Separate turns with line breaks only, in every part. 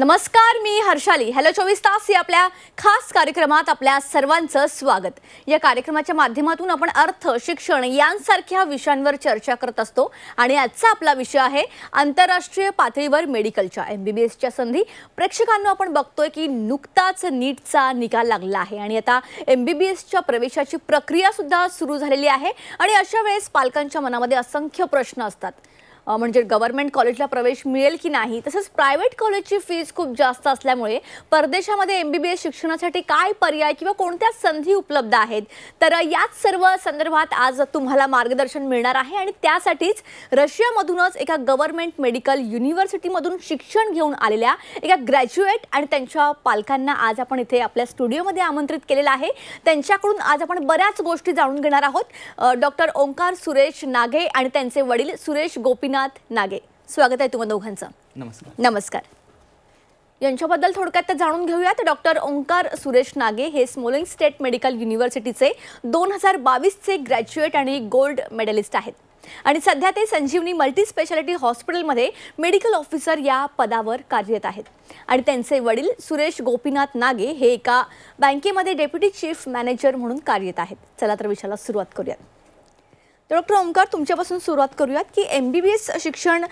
नमस्कार, मी हर्षाली. हॅलो 24 तास या आपल्या खास कार्यक्रमात आपल्या सर्वांचं स्वागत. या कार्यक्रमाच्या माध्यमातून आपण अर्थ, शिक्षण यांसारख्या विषयांवर चर्चा करत असतो आणि आजचा आपला विषय आहे आंतरराष्ट्रीय पातळीवर मेडिकलच्या MBBSच्या संधी. प्रेक्षकांना आपण बघतोय की नुकताच नीटचा निकाल लागला आहे आणि आता MBBSच्या प्रवेशाची प्रक्रिया सुद्धा सुरू झालेली आहे आणि अशा वेळेस पालकांच्या मनामध्ये असंख्य प्रश्न असतात. म्हणजे गव्हर्नमेंट कॉलेजला प्रवेश मिळेल की नाही, तसंच प्रायव्हेट कॉलेजची फीस खूप जास्त असल्यामुळे परदेशामध्ये MBBS शिक्षणासाठी काय पर्याय किंवा कोणत्या संधी उपलब्ध आहेत. तर याच सर्व संदर्भात आज तुम्हाला मार्गदर्शन मिळणार आहे आणि त्यासाठीच रशियामधूनच एका गव्हर्नमेंट मेडिकल युनिव्हर्सिटीमधून शिक्षण घेऊन आलेल्या एका ग्रॅज्युएट आणि त्यांच्या पालकांना आज आपण इथे आपल्या स्टुडिओमध्ये आमंत्रित केलेलं आहे. त्यांच्याकडून आज आपण बऱ्याच गोष्टी जाणून घेणार आहोत. डॉक्टर ओंकार सुरेश नागे आणि त्यांचे वडील सुरेश गोपीनाथ नागे, स्वागत आहे तुम्हा दोघांचं.
नमस्कार.
नमस्कार. यांच्याबद्दल थोडक्यात जाणून घेऊयात. डॉक्टर ओंकार सुरेश नागे हे स्मोलेन्स्क स्टेट मेडिकल युनिव्हर्सिटीचे 2022चे ग्रॅज्युएट आणि गोल्ड मेडलिस्ट आहेत आणि सध्या ते संजीवनी मल्टी स्पेशालिटी हॉस्पिटलमध्ये मेडिकल ऑफिसर या पदावर कार्यरत आहेत. आणि त्यांचे वडील सुरेश गोपीनाथ नागे हे एका बँकेमध्ये डेप्युटी चीफ मॅनेजर म्हणून कार्यरत आहेत. चला तर विषयाला सुरुवात करूयात. डॉक्टर ओंकार, तुमच्यापासून सुरुवात करूयात की MBBS शिक्षण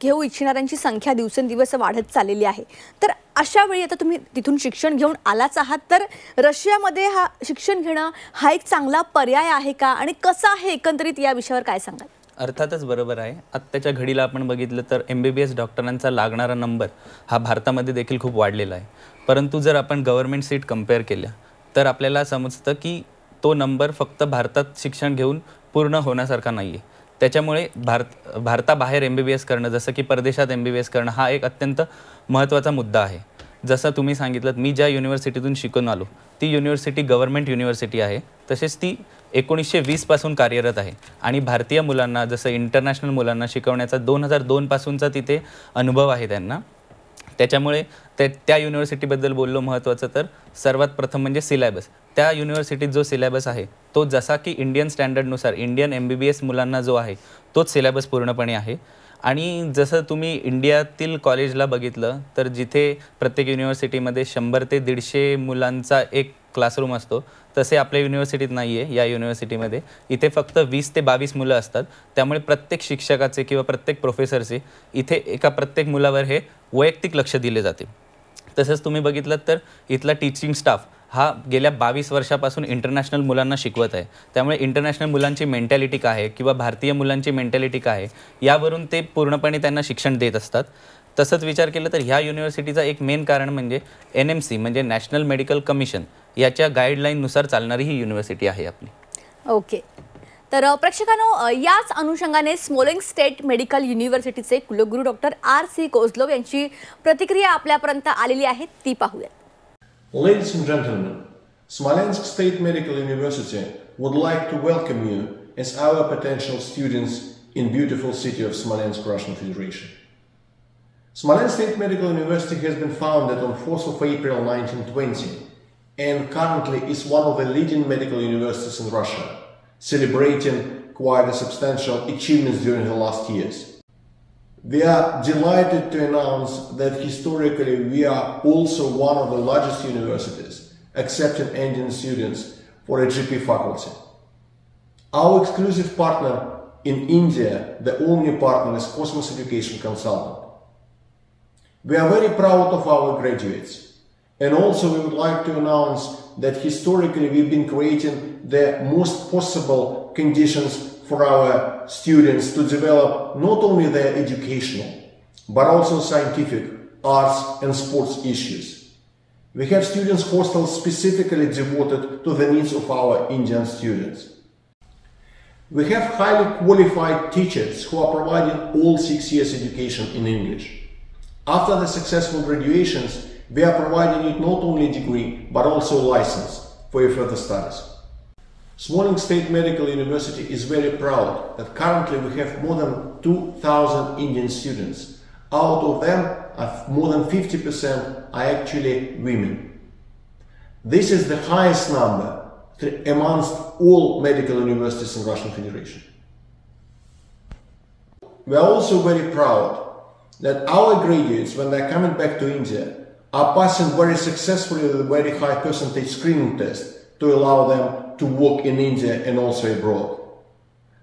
घेऊ इच्छिणाऱ्यांची संख्या दिवसेंदिवस वाढत चाललेली आहे. तर अशा वेळी आता तुम्ही तिथून शिक्षण घेऊन आलाच आहात, तर रशियामध्ये हा शिक्षण घेणं हा एक चांगला पर्याय आहे का आणि कसा आहे एकंदरीत या विषयावर काय सांगाल?
अर्थातच बरोबर आहे. आत्ताच्या घडीला आपण बघितलं तर MBBS डॉक्टरांचा लागणारा नंबर हा भारतामध्ये देखील खूप वाढलेला आहे. परंतु जर आपण गव्हर्नमेंट सीट कंपेअर केल्या तर आपल्याला समजतं की तो नंबर फक्त भारतात शिक्षण घेऊन पूर्ण होण्यासारखा नाही आहे. त्याच्यामुळे भारताबाहेर MBBS करणं, जसं की परदेशात MBBS करणं हा एक अत्यंत महत्त्वाचा मुद्दा आहे. जसं तुम्ही सांगितलं, मी ज्या युनिव्हर्सिटीतून शिकून आलो ती युनिव्हर्सिटी गव्हर्नमेंट युनिव्हर्सिटी आहे. तसेच ती 1920 पासून कार्यरत आहे आणि भारतीय मुलांना, जसं इंटरनॅशनल मुलांना शिकवण्याचा 2002 पासूनचा तिथे अनुभव आहे त्यांना. त्याच्यामुळे त्या युनिव्हर्सिटीबद्दल बोललो महत्त्वाचं तर सर्वात प्रथम म्हणजे सिलेबस. त्या युनिव्हर्सिटीत जो सिलेबस आहे तो जसा की इंडियन स्टँडर्डनुसार इंडियन MBBS मुलांना जो आहे तोच सिलेबस पूर्णपणे आहे. आणि जसं तुम्ही इंडियातील कॉलेजला बघितलं तर जिथे प्रत्येक युनिव्हर्सिटीमध्ये 100 ते 150 मुलांचा एक क्लासरूम असतो, तसे आपल्या युनिव्हर्सिटीत नाही आहे. या युनिव्हर्सिटीमध्ये इथे फक्त 20 ते 22 मुलं असतात. त्यामुळे प्रत्येक शिक्षकाचे किंवा प्रत्येक प्रोफेसरचे इथे एका प्रत्येक मुलावर हे वैयक्तिक लक्ष दिले जाते. तसंच तुम्ही बघितलं तर इथला टीचिंग स्टाफ हा गेल्या 22 वर्षापासून इंटरनॅशनल मुलांना शिकवत आहे. त्यामुळे इंटरनॅशनल मुलांची मेंटॅलिटी काय आहे किंवा भारतीय मुलांची मेंटॅलिटी काय आहे यावरून ते पूर्णपणे त्यांना शिक्षण देत असतात. तसंच विचार केलं तर ह्या युनिव्हर्सिटीचा एक मेन कारण म्हणजे NMC म्हणजे नॅशनल मेडिकल कमिशन याच्या गाईडलाईननुसार चालणारी ही युनिव्हर्सिटी आहे आपली.
ओके. तर प्रेक्षकांनो, याच अनुषंगाने स्मोलेन्स्क स्टेट मेडिकल युनिव्हर्सिटीचे कुलगुरू डॉक्टर RC कोझलोव यांची प्रतिक्रिया आपल्यापर्यंत आलेली आहे, ती पाहूया.
Ladies and gentlemen, Smolensk State Medical University would like to welcome you as our potential students in beautiful city of Smolensk, Russian Federation. Smolensk State Medical University has been founded on 4th of April 1920 and currently is one of the leading medical universities in Russia, celebrating quite a substantial achievements during the last years. We are delighted to announce that historically we are also one of the largest universities accepting Indian students for a GP faculty. Our exclusive partner in India, the only partner, is Cosmos Education Consultant. We are very proud of our graduates, and also we would like to announce that historically we've been creating the most possible conditions for our students to develop not only their educational but also scientific, arts and sports issues. We have students hostels specifically devoted to the needs of our Indian students. We have highly qualified teachers who are providing all 6 years education in English. After the successful graduations, we are providing it not only degree but also license for your further studies. Smolensk State Medical University is very proud that currently we have more than 2,000 Indian students. Out of them, more than 50% are actually women. This is the highest number amongst all medical universities in Russian Federation. We are also very proud that our graduates, when they're coming back to India, are passing very successfully the very high percentage screening test to allow them to work in India and also abroad.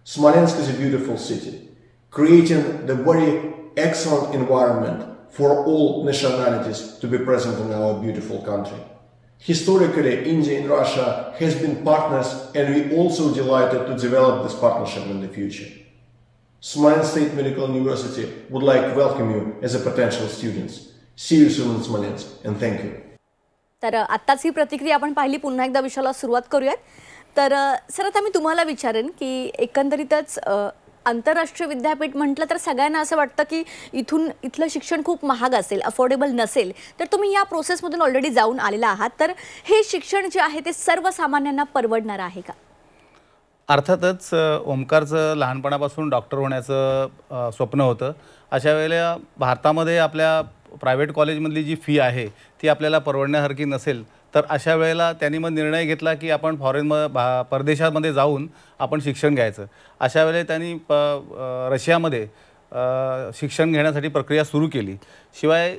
Smolensk is a beautiful city, creating the very excellent environment for all nationalities to be present in our beautiful country. Historically, India and Russia has been partners, and we also delighted to develop this partnership in the future. Smolensk State Medical University would like to welcome you as a potential students. See you soon in Smolensk, and thank you.
तर आत्ताच ही प्रतिक्रिया आपण पाहिली. पुन्हा एकदा विषयाला सुरुवात करूयात. तर सर, आता मी तुम्हाला विचारेन की एकंदरीतच आंतरराष्ट्रीय विद्यापीठ म्हटलं तर सगळ्यांना असं वाटतं की इथलं शिक्षण खूप महाग असेल, अफोर्डेबल नसेल. तर तुम्ही या प्रोसेसमधून ऑलरेडी जाऊन आलेला आहात, तर हे शिक्षण जे आहे ते सर्वसामान्यांना परवडणार आहे का?
अर्थातच ओमकारचं लहानपणापासून डॉक्टर होण्याचं स्वप्न होतं. अशा वेळेला भारतामध्ये आपल्या प्रायव्हेट कॉलेजमधली जी फी आहे ती आपल्याला परवडण्यासारखी नसेल, तर अशा वेळेला त्यांनी मग निर्णय घेतला की आपण परदेशामध्ये जाऊन आपण शिक्षण घ्यायचं. अशा वेळेला त्यांनी रशियामध्ये शिक्षण घेण्यासाठी प्रक्रिया सुरू केली. शिवाय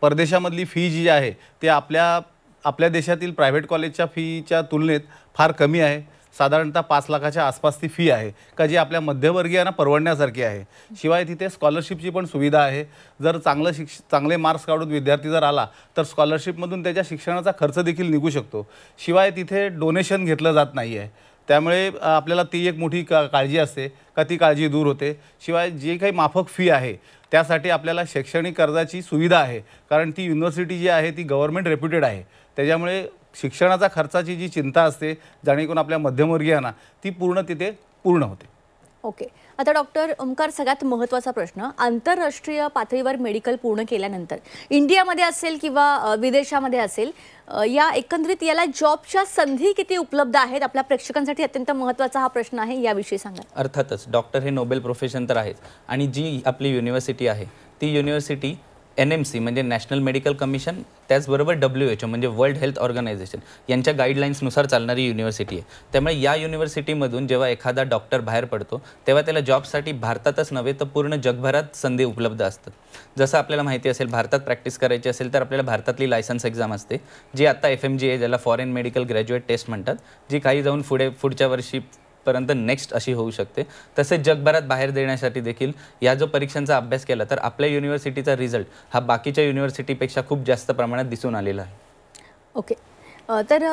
परदेशामधली फी जी आहे ती आपल्या देशातील प्रायव्हेट कॉलेजच्या फीच्या तुलनेत फार कमी आहे. साधारणतः 5 लाखाच्या आसपास ती फी आहे का जी आपल्या मध्यमवर्गीयांना परवडण्यासारखी आहे. शिवाय तिथे स्कॉलरशिपची पण सुविधा आहे. जर चांगले मार्क्स काढून विद्यार्थी जर आला तर स्कॉलरशिपमधून त्याच्या शिक्षणाचा खर्च देखील निघू शकतो. शिवाय तिथे डोनेशन घेतलं जात नाही आहे. त्यामुळे आपल्याला ती एक मोठी काळजी असते का ती काळजी दूर होते. शिवाय जे काही माफक फी आहे त्यासाठी आपल्याला शैक्षणिक कर्जाची सुविधा आहे, कारण ती युनिव्हर्सिटी जी आहे ती गव्हर्नमेंट रेप्युटेड आहे. त्याच्यामुळे शिक्षणाचा खर्चाची जी चिंता असते जेणेकरून आपल्या मध्यमवर्गीयांना ती तिथे पूर्ण होते.
ओके. आता डॉक्टर ओमकार, सगळ्यात महत्त्वाचा प्रश्न, आंतरराष्ट्रीय पातळीवर मेडिकल पूर्ण केल्यानंतर इंडियामध्ये असेल किंवा विदेशामध्ये असेल, या एकंदरीत याला जॉबच्या संधी किती उपलब्ध आहेत? आपल्या प्रेक्षकांसाठी अत्यंत महत्त्वाचा हा प्रश्न आहे, याविषयी सांगा.
अर्थातच डॉक्टर हे नोबेल प्रोफेशन तर आहेच, आणि जी आपली युनिव्हर्सिटी आहे ती युनिव्हर्सिटी NMC म्हणजे नॅशनल मेडिकल कमिशन, त्याचबरोबर WHO म्हणजे वर्ल्ड हेल्थ ऑर्गनायझेशन यांच्या गाईडलाईन्सनुसार चालणारी युनिव्हर्सिटी आहे. त्यामुळे या युनिव्हर्सिटीमधून जेव्हा एखादा डॉक्टर बाहेर पडतो तेव्हा त्याला जॉबसाठी भारतातच नव्हे तर पूर्ण जगभरात संधी उपलब्ध असतात. जसं आपल्याला माहिती असेल, भारतात प्रॅक्टिस करायची असेल तर आपल्याला भारतातली लायसन्स एक्झाम असते, जी आता FMGA ज्याला फॉरेन मेडिकल ग्रॅज्युएट टेस्ट म्हणतात, जी काही जाऊन पुढच्या वर्षी पर्यंत नेक्स्ट अशी होऊ शकते. तसेच जगभरात बाहेर देण्यासाठी देखील या जो परीक्षांचा अभ्यास केला तर आपल्या युनिव्हर्सिटीचा रिझल्ट हा बाकीच्या युनिव्हर्सिटीपेक्षा खूप जास्त प्रमाणात दिसून आलेला आहे.
ओके. तर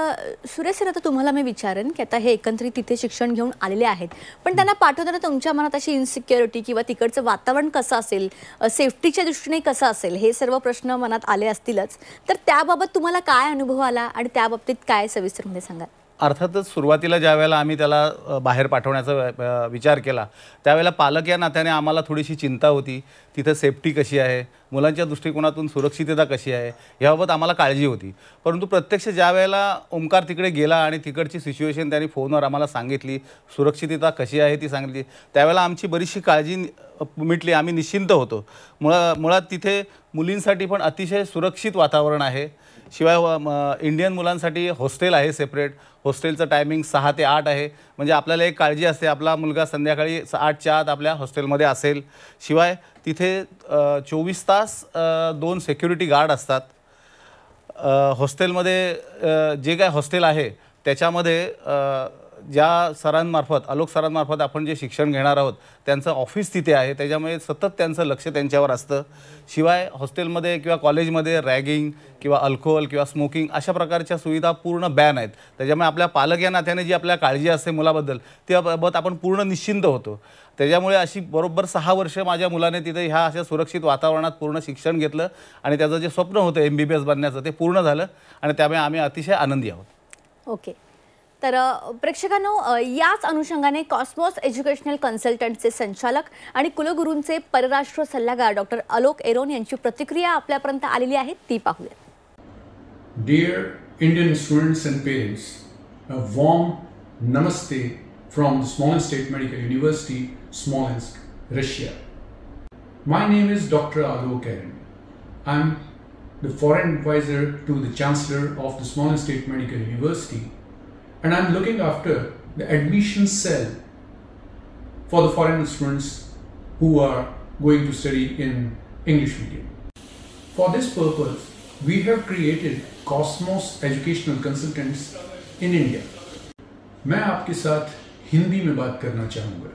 सुरेश सर, आता तुम्हाला मी विचारेन की आता हे एकंदरीत तिथे शिक्षण घेऊन आलेले आहेत, पण त्यांना पाठवताना तुमच्या मनात अशी इन्सिक्युरिटी किंवा तिकडचं वातावरण कसं असेल, सेफ्टीच्या दृष्टीने कसं असेल, हे सर्व प्रश्न मनात आले असतीलच. तर त्याबाबत तुम्हाला काय अनुभव आला आणि त्याबाबतीत काय सविस्तरमध्ये सांगा.
अर्थातच सुरुवातीला ज्या वेळेला आम्ही त्याला बाहेर पाठवण्याचा विचार केला त्यावेळेला पालक या नात्याने आम्हाला थोडीशी चिंता होती. तिथं सेफ्टी कशी आहे, मुलांच्या दृष्टिकोनातून सुरक्षितता कशी आहे, याबाबत आम्हाला काळजी होती. परंतु प्रत्यक्ष ज्या वेळेला ओमकार तिकडे गेला आणि तिकडची सिच्युएशन त्यांनी फोनवर आम्हाला सांगितली, सुरक्षितता कशी आहे ती सांगितली, त्यावेळेला आमची बरीचशी काळजी मिटली. आम्ही निश्चिंत होतो. मुळात तिथे मुलींसाठी पण अतिशय सुरक्षित वातावरण आहे. शिवाय इंडियन मुलांसाठी हॉस्टेल आहे सेपरेट. हॉस्टेलचं टायमिंग 6 ते 8 आहे. म्हणजे आपल्याला एक काळजी असते, आपला मुलगा संध्याकाळी 8च्या आत आपल्या हॉस्टेलमध्ये असेल. शिवाय तिथे 24 तास 2 सिक्युरिटी गार्ड असतात. हॉस्टेलमध्ये जे काय हॉस्टेल आहे त्याच्यामध्ये ज्या सरांमार्फत, आलोक सरांमार्फत आपण जे शिक्षण घेणार आहोत त्यांचं ऑफिस तिथे आहे. त्याच्यामुळे सतत त्यांचं लक्ष त्यांच्यावर असतं. शिवाय हॉस्टेलमध्ये किंवा कॉलेजमध्ये रॅगिंग किंवा अल्कोहोल किंवा स्मोकिंग अशा प्रकारच्या सुविधा पूर्ण बॅन आहेत. त्याच्यामुळे आपल्या पालक या नात्याने जी आपल्या काळजी असते मुलाबद्दल त्याबाबत आपण पूर्ण निश्चिंत होतो. त्याच्यामुळे अशी बरोबर 6 वर्ष माझ्या मुलाने तिथे ह्या अशा सुरक्षित वातावरणात पूर्ण शिक्षण घेतलं आणि त्याचं जे स्वप्न होतं MBBS बनण्याचं ते पूर्ण झालं आणि त्यामुळे आम्ही अतिशय आनंदी आहोत.
ओके. तर प्रेक्षकांनो, याच अनुषंगाने कॉस्मॉस एज्युकेशनल कन्सल्टंटचे संचालक आणि कुलगुरूंचे परराष्ट्र सल्लागार डॉक्टर आलोक एरोन यांची प्रतिक्रिया आपल्यापर्यंत आलेली आहे, ती पाहूया.
Dear Indian students and parents, a warm namaste from the Smolensk State Medical University, Smolensk, Russia. My name is Dr. Alok Eron. I'm the foreign advisor to the Chancellor of the Smolensk State Medical University, and I'm looking after the admission cell for the foreign students who are going to study in English medium. For this purpose, we have created Cosmos Educational Consultants in India. मैं आपके साथ हिंदी में बात करना चाहूँगा।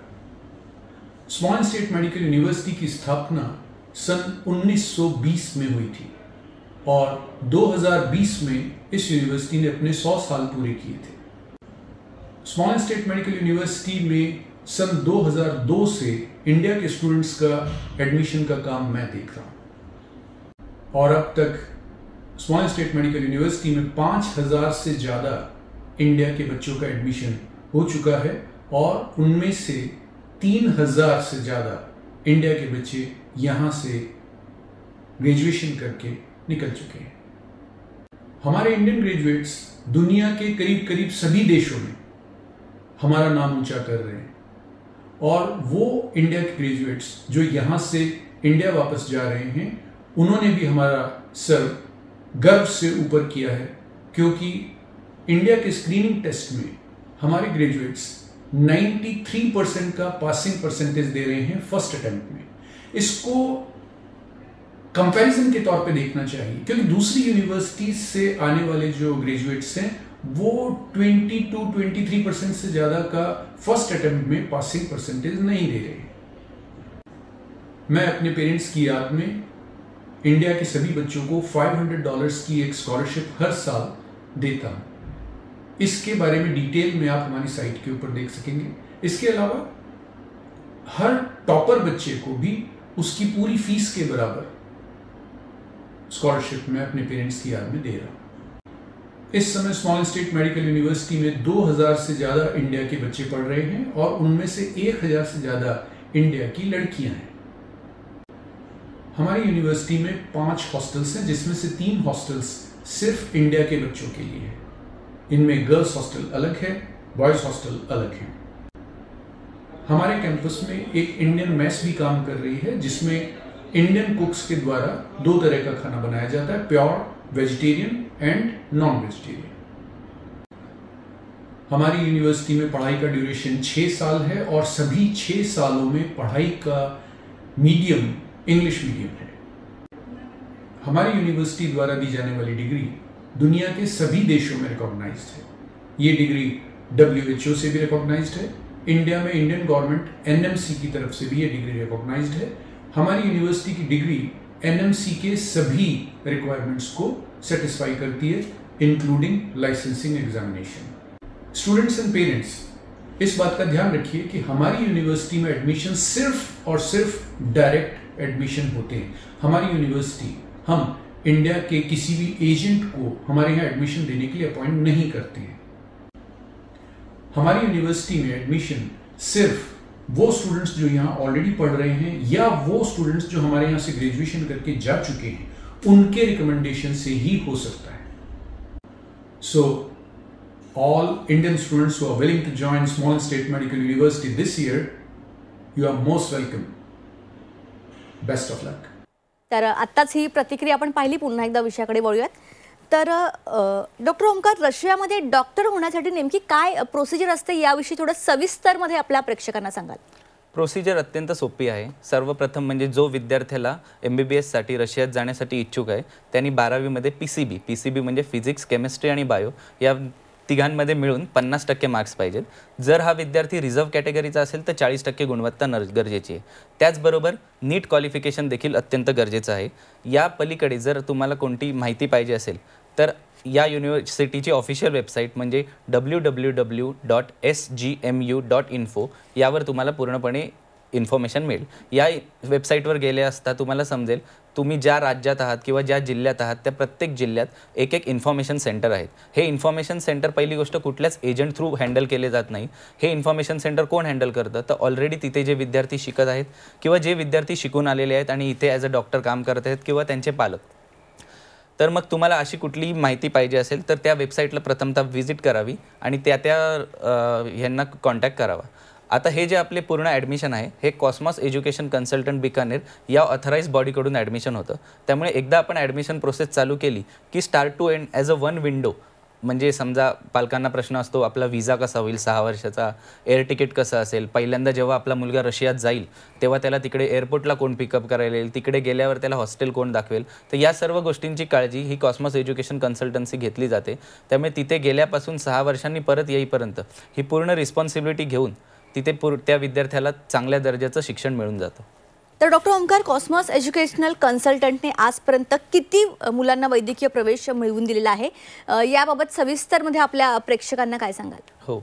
स्मॉलेंस state medical university की स्थापना सन 1920 में हुई थी और 2020 में इस यूनिवर्सिटी ने अपने 100 साल पूरे किए थे। स्मॉलेंस स्टेट मेडिकल यूनिवर्सिटी में सन 2002 से इंडिया के स्टूडेंट्स का एडमिशन का काम मैं देख रहा हूं और अब तक स्मॉलेंस स्टेट मेडिकल यूनिवर्सिटी में 5000 से ज्यादा इंडिया के बच्चों का एडमिशन हो चुका है और उनमें से 3000 से ज्यादा इंडिया के बच्चे यहां से ग्रेजुएशन करके निकल चुके हैं। हमारे इंडियन ग्रेजुएट्स दुनिया के करीब करीब सभी देशों में हमारा नाम ऊंचा कर रहे हैं और वो इंडिया के ग्रेजुएट्स जो यहां से इंडिया वापस जा रहे हैं उन्होंने भी हमारा सर गर्व से ऊपर किया है, क्योंकि इंडिया के स्क्रीनिंग टेस्ट में हमारे ग्रेजुएट्स 93% का पासिंग परसेंटेज दे रहे हैं फर्स्ट अटेम्प्ट में। इसको कंपैरिजन के तौर पे देखना चाहिए, क्योंकि दूसरी यूनिवर्सिटी से आने वाले जो ग्रेजुएट्स हैं वो 22-23% से ज्यादा का फर्स्ट अटेम्प्ट में पासिंग परसेंटेज नहीं दे रहे हैं। मैं अपने पेरेंट्स की याद में इंडिया के सभी बच्चों को $500 की एक स्कॉलरशिप हर साल देता हूं। इसके बारे में डिटेल में आप हमारी साइट के ऊपर देख सकेंगे। इसके अलावा हर टॉपर बच्चे को भी उसकी पूरी फीस के बराबर स्कॉलरशिप मैं अपने पेरेंट्स की याद में दे रहा हूं। इस समय स्मॉलेंस स्टेट मेडिकल यूनिवर्सिटी में 2000 से ज्यादा इंडिया के बच्चे पढ़ रहे हैं और उनमें से 1000 से ज्यादा इंडिया की लड़कियां हैं। हमारी यूनिवर्सिटी में 5 हॉस्टल्स हैं, जिसमें से 3 हॉस्टल्स सिर्फ इंडिया के बच्चों के लिए है। इनमें गर्ल्स हॉस्टल अलग है, बॉयज हॉस्टल अलग है। हमारे कैंपस में एक इंडियन मेस भी काम कर रही है, जिसमें इंडियन कुक्स के द्वारा 2 तरह का खाना बनाया जाता है, pure vegetarian end non vegetarian. हमारी यूनिवर्सिटी में पढ़ाई का ड्यूरेशन 6 साल है और सभी 6 सालों में पढ़ाई का मीडियम इंग्लिश मीडियम है। हमारी यूनिवर्सिटी द्वारा दी जाने वाली डिग्री दुनिया के सभी देशों में रिकॉग्नाइज्ड है। ये डिग्री WHO से भी रिकॉग्नाइज्ड है। इंडिया में इंडियन गवर्नमेंट NMC की तरफ से भी ये डिग्री रिकॉग्नाइज्ड है। हमारी यूनिवर्सिटी की डिग्री NMC के सभी रिक्वायरमेंट्स को सेटिस्फाई करती है, including licensing examination. Students and parents, इस बात का ध्यान रखिए कि हमारी यूनिवर्सिटी में एडमिशन सिर्फ और सिर्फ डायरेक्ट एडमिशन होते हैं। हमारी यूनिवर्सिटी हम इंडिया के किसी भी एजेंट को हमारे यहाँ एडमिशन देने के लिए अपॉइंट नहीं करते हैं। हमारी यूनिवर्सिटी में एडमिशन सिर्फ वो स्टूडेंट्स जो यहाँ ऑलरेडी पढ़ रहे हैं या वो स्टूडेंट्स जो हमारे यहाँ से ग्रेजुएशन करके जा चुके हैं उनके रिकमेंडेशन से ही हो सकता है। So all Indian students who are willing to join Smolensk state medical university this year, you are most welcome. Best of luck.
तर आत्ताच ही प्रतिक्रिया आपण पाहिली, पुन्हा एकदा विषयाकडे वळूयात। तर डॉक्टर ओमकार, रशियामध्ये डॉक्टर होण्यासाठी नेमकी काय प्रोसिजर असते याविषयी थोडं सविस्तरमध्ये आपल्या प्रेक्षकांना सांगाल?
प्रोसिजर अत्यंत सोपी आहे। सर्वप्रथम म्हणजे जो विद्यार्थ्याला MBBS साठी रशियात जाण्यासाठी इच्छुक आहे त्यांनी 12वीमध्ये PCB म्हणजे फिजिक्स, केमिस्ट्री आणि बायो या तिघांमध्ये मिळून 50% मार्क्स पाहिजेत। जर हा विद्यार्थी रिझर्व कॅटेगरीचा असेल तर 40% गुणवत्ता गरजेची आहे। त्याचबरोबर नीट क्वालिफिकेशन देखील अत्यंत गरजेचं आहे। या पलीकडे जर तुम्हाला कोणती माहिती पाहिजे असेल तर या युनिव्हर्सिटीची ऑफिशियल वेबसाईट म्हणजे www.sgmu.info यावर तुम्हाला पूर्णपणे इन्फॉर्मेशन मिळेल। या वेबसाईटवर गेले असता तुम्हाला समजेल तुम्ही ज्या राज्यात आहात किंवा ज्या जिल्ह्यात आहात त्या प्रत्येक जिल्ह्यात एक इन्फॉर्मेशन सेंटर आहेत। हे इन्फॉर्मेशन सेंटर पहिली गोष्ट कुठल्याच एजंट थ्रू हँडल केले जात नाही। हे इन्फॉर्मेशन सेंटर कोण हँडल करतं तर ऑलरेडी तिथे जे विद्यार्थी शिकत आहेत किंवा जे विद्यार्थी शिकून आलेले आहेत आणि इथे ॲज अ डॉक्टर काम करत आहेत किंवा त्यांचे पालक। तर मग तुम्हाला अशी कुठलीही माहिती पाहिजे असेल तर त्या वेबसाईटला प्रथमतः व्हिजिट करावी आणि त्या ह्यांना कॉन्टॅक्ट करावा। आता हे जे आपले पूर्ण ॲडमिशन आहे हे कॉस्मॉस एज्युकेशन कन्सल्टंट बिकानेर या ऑथराइज बॉडीकडून ॲडमिशन होतं। त्यामुळे एकदा आपण ॲडमिशन प्रोसेस चालू केली की start to end as a one window म्हणजे समजा पालकांना प्रश्न असतो आपला व्हिसा कसा होईल 6 वर्षाचा, एअर तिकीट कसं असेल, पहिल्यांदा जेव्हा आपला मुलगा रशियात जाईल तेव्हा त्याला तिकडे एअरपोर्टला कोण पिकअप करायला येईल, तिकडे गेल्यावर त्याला हॉस्टेल कोण दाखवेल, तर या सर्व गोष्टींची काळजी ही कॉस्मॉस एज्युकेशन कन्सल्टन्सी घेतली जाते. त्यामुळे तिथे गेल्यापासून 6 वर्षांनी परत येईपर्यंत ही पूर्ण रिस्पॉन्सिबिलिटी घेऊन तिथे त्या विद्यार्थ्याला चांगल्या दर्जाचं शिक्षण मिळून जातं.
तर डॉक्टर ओमकार, कॉस्मॉस एज्युकेशनल कन्सल्टंटने आजपर्यंत किती मुलांना वैद्यकीय प्रवेश मिळवून दिलेला आहे, याबाबत सविस्तरमध्ये आपल्या प्रेक्षकांना काय सांगाल?
हो,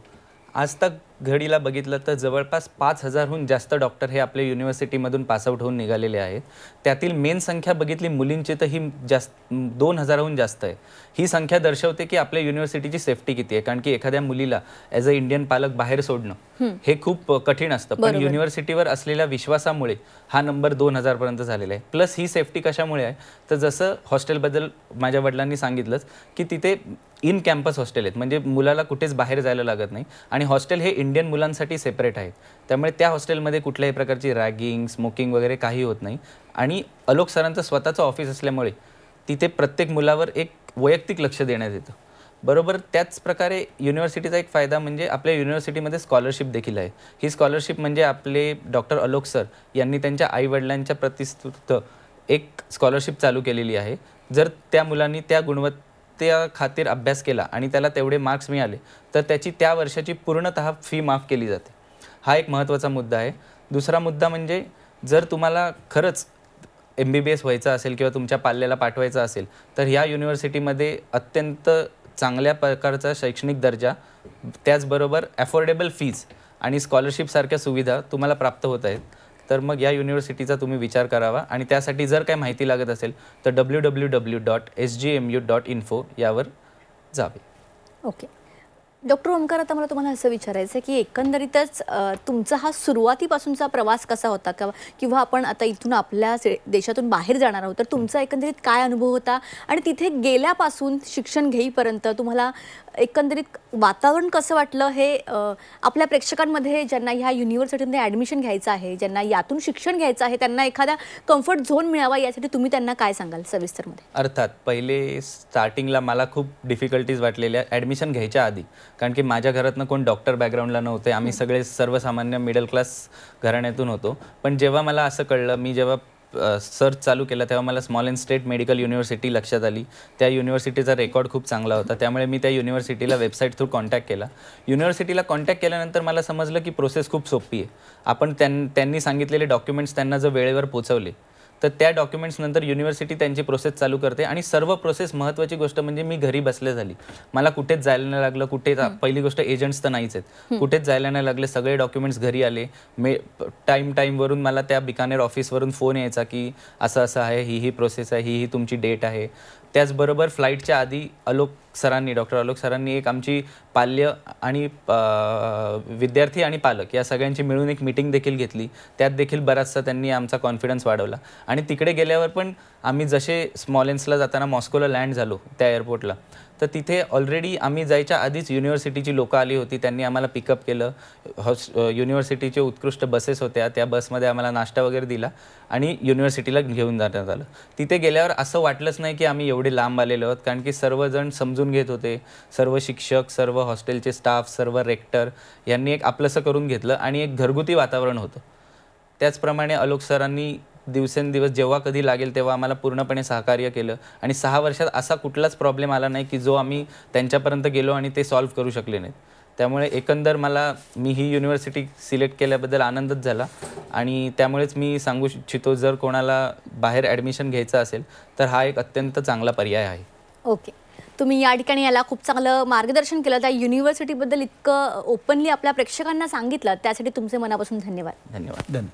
आज तक घडीला बघितलं तर जवळपास 5,000हून जास्त डॉक्टर हे आपल्या युनिव्हर्सिटीमधून पासआउट होऊन निघालेले आहेत. त्यातील मेन संख्या बघितली मुलींची तर ही जास्त 2,000हून जास्त आहे. ही संख्या दर्शवते की आपल्या युनिव्हर्सिटीची सेफ्टी किती आहे, कारण की एखाद्या मुलीला ॲज अ इंडियन पालक बाहेर सोडणं हे खूप कठीण असतं, पण युनिव्हर्सिटीवर असलेल्या विश्वासामुळे हा नंबर 2,000पर्यंत झालेला आहे. प्लस ही सेफ्टी कशामुळे आहे, तर जसं हॉस्टेलबद्दल माझ्या वडिलांनी सांगितलंच की तिथे इन कॅम्पस हॉस्टेल आहेत, म्हणजे मुलाला कुठेच बाहेर जायला लागत नाही, आणि हॉस्टेल हे इंडियन मुलांसाठी सेपरेट आहेत. त्यामुळे त्या हॉस्टेलमध्ये कुठल्याही प्रकारची रॅगिंग, स्मोकिंग वगैरे काही होत नाही. आणि अलोक सरांचं स्वतःचं ऑफिस असल्यामुळे तिथे प्रत्येक मुलावर एक वैयक्तिक लक्ष देण्यात येतं. बरोबर त्याच प्रकारे युनिव्हर्सिटीचा एक फायदा म्हणजे आपल्या युनिव्हर्सिटीमध्ये स्कॉलरशिप देखील आहे. ही स्कॉलरशिप म्हणजे आपले डॉक्टर अलोक सर यांनी त्यांच्या आईवडिलांच्या प्रतिष्ठित एक स्कॉलरशिप चालू केलेली आहे. जर त्या मुलांनी त्या त्या खातीर अभ्यास केला आणि त्याला तेवढे मार्क्स मिळाले तर त्याची त्या वर्षाची पूर्णतः फी माफ केली जाते. हा एक महत्त्वाचा मुद्दा आहे. दुसरा मुद्दा म्हणजे जर तुम्हाला खरंच MBBS व्हायचं असेल किंवा तुमच्या पाल्याला पाठवायचं असेल तर ह्या युनिव्हर्सिटीमध्ये अत्यंत चांगल्या प्रकारचा शैक्षणिक दर्जा, त्याचबरोबर अफोर्डेबल फीज आणि स्कॉलरशिपसारख्या सुविधा तुम्हाला प्राप्त होत आहेत. तर मग या युनिव्हर्सिटीचा तुम्ही विचार करावा, आणि त्यासाठी जर काय माहिती लागत असेल तर www.sgmu.info यावर जावे.
ओके डॉक्टर ओमकार, आता मला तुम्हाला असं विचारायचं आहे की एकंदरीतच तुमचा हा सुरुवातीपासूनचा प्रवास कसा होता, किंवा आपण आता इथून आपल्या देशातून बाहेर जाणार आहोत तर तुमचा एकंदरीत काय अनुभव होता, आणि तिथे गेल्यापासून शिक्षण घेईपर्यंत तुम्हाला एकंदरीत वातावरण कसं वाटलं, हे आपल्या प्रेक्षकांमध्ये ज्यांना ह्या युनिव्हर्सिटीमध्ये ॲडमिशन घ्यायचं आहे, ज्यांना यातून शिक्षण घ्यायचं आहे, त्यांना एखादा कम्फर्ट झोन मिळावा यासाठी तुम्ही त्यांना काय सांगाल सविस्तरमध्ये?
अर्थात पहिले स्टार्टिंगला मला खूप डिफिकल्टीज वाटलेल्या ॲडमिशन घ्यायच्या आधी, कारण की माझ्या घरातनं कोण डॉक्टर बॅकग्राऊंडला नव्हते, आम्ही सगळे सर्वसामान्य मिडल क्लास घराण्यातून होतो. पण जेव्हा मला असं कळलं, मी जेव्हा सर्च चालू केला तेव्हा मला small and state medical university लक्षात आली. त्या युनिव्हर्सिटीचा रेकॉर्ड खूप चांगला होता, त्यामुळे मी त्या युनिव्हर्सिटीला वेबसाईट थ्रू कॉन्टॅक्ट केला. युनिव्हर्सिटीला कॉन्टॅक्ट केल्यानंतर मला समजलं की प्रोसेस खूप सोपी आहे. आपण त्यांनी सांगितलेले डॉक्युमेंट्स त्यांना जर वेळेवर पोचवले तर त्या डॉक्युमेंट्स नंतर युनिव्हर्सिटी त्यांची प्रोसेस चालू करते, आणि सर्व प्रोसेस महत्त्वाची गोष्ट म्हणजे मी घरी बसले झाली. मला कुठेच जायला नाही लागलं, पहिली गोष्ट एजंट्स तर नाहीच आहेत, कुठेच जायला नाही लागले, सगळे डॉक्युमेंट्स घरी आले. टाईमवरून मला त्या बिकानेर ऑफिसवरून फोन यायचा की असं असं आहे, ही प्रोसेस आहे, ही तुमची डेट आहे. त्याचबरोबर फ्लाईटच्या आधी डॉक्टर अलोक सरांनी एक आमची पाल्य आणि विद्यार्थी आणि पालक या सगळ्यांची मिळून एक मीटिंग देखील घेतली. त्यात देखील बराचसा त्यांनी आमचा कॉन्फिडन्स वाढवला. आणि तिकडे गेल्यावर पण आम्ही जसे स्मॉलेन्सला जाताना मॉस्कोला लँड झालो त्या एअरपोर्टला, तर तिथे ऑलरेडी आम्ही जायच्या आधीच युनिव्हर्सिटीची लोकं आली होती, त्यांनी आम्हाला पिकअप केलं. युनिव्हर्सिटीचे उत्कृष्ट बसेस होत्या, त्या बसमध्ये आम्हाला नाश्ता वगैरे दिला आणि युनिव्हर्सिटीला घेऊन जाण्यात आलं. तिथे गेल्यावर असं वाटलंच नाही की आम्ही एवढे लांब आलेलो आहोत, कारण की सर्वजण समजून घेत होते. सर्व शिक्षक, सर्व हॉस्टेलचे स्टाफ, सर्व रेक्टर यांनी एक आपलंसं करून घेतलं आणि एक घरगुती वातावरण होतं. त्याचप्रमाणे अलोक सरांनी दिवसेंदिवस जेव्हा कधी लागेल तेव्हा आम्हाला पूर्णपणे सहकार्य केलं, आणि 6 वर्षात असा कुठलाच प्रॉब्लेम आला नाही की जो आम्ही त्यांच्यापर्यंत गेलो आणि ते सॉल्व्ह करू शकले नाहीत. त्यामुळे एकंदर मी ही युनिव्हर्सिटी सिलेक्ट केल्याबद्दल आनंदच झाला, आणि त्यामुळेच मी सांगू इच्छितो जर कोणाला बाहेर ॲडमिशन घ्यायचं असेल तर हा एक अत्यंत चांगला पर्याय आहे.
ओके, तुम्ही या ठिकाणी याला खूप चांगलं मार्गदर्शन केलं, त्या युनिव्हर्सिटीबद्दल इतकं ओपनली आपल्या प्रेक्षकांना सांगितलं, त्यासाठी तुमचे मनापासून धन्यवाद.
धन्यवाद.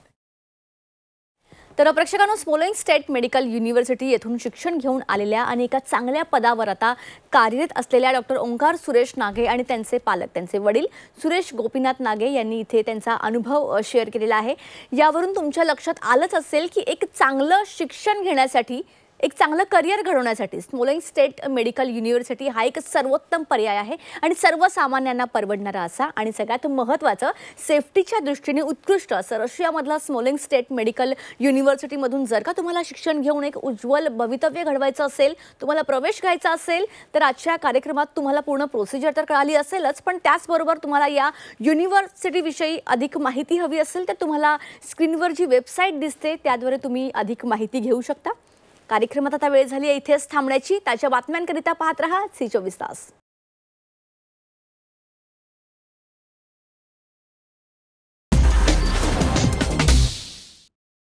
तर प्रेक्षकांनो, स्मॉलेन्स्क स्टेट मेडिकल युनिव्हर्सिटी येथून शिक्षण घेऊन आलेल्या आणि एका चांगल्या पदावर आता कार्यरत असलेल्या डॉक्टर ओंकार सुरेश नागे आणि त्यांचे पालक, त्यांचे वडील सुरेश गोपीनाथ नागे यांनी इथे त्यांचा अनुभव शेअर केलेला आहे. यावरून तुमच्या लक्षात आलंच असेल की एक चांगलं शिक्षण घेण्यासाठी एक चांगलं करिअर घडवण्यासाठी स्मोलेन्स्क स्टेट मेडिकल युनिव्हर्सिटी हा एक सर्वोत्तम पर्याय आहे आणि सर्वसामान्यांना परवडणारा असा आणि सगळ्यात महत्त्वाचं सेफ्टीच्या दृष्टीने उत्कृष्ट असं रशियामधला स्मोलेन्स्क स्टेट मेडिकल युनिव्हर्सिटीमधून जर का तुम्हाला शिक्षण घेऊन एक उज्ज्वल भवितव्य घडवायचं असेल, तुम्हाला प्रवेश घ्यायचा असेल, तर आजच्या कार्यक्रमात तुम्हाला पूर्ण प्रोसिजर तर कळाली असेलच, पण त्याचबरोबर तुम्हाला या युनिव्हर्सिटीविषयी अधिक माहिती हवी असेल तर तुम्हाला स्क्रीनवर जी वेबसाईट दिसते त्याद्वारे तुम्ही अधिक माहिती घेऊ शकता. कार्यक्रमात आता वेळ झाली आहे इथेच थांबण्याची. त्याच्या बातम्यांकरिता पाहत रहा C24 तास.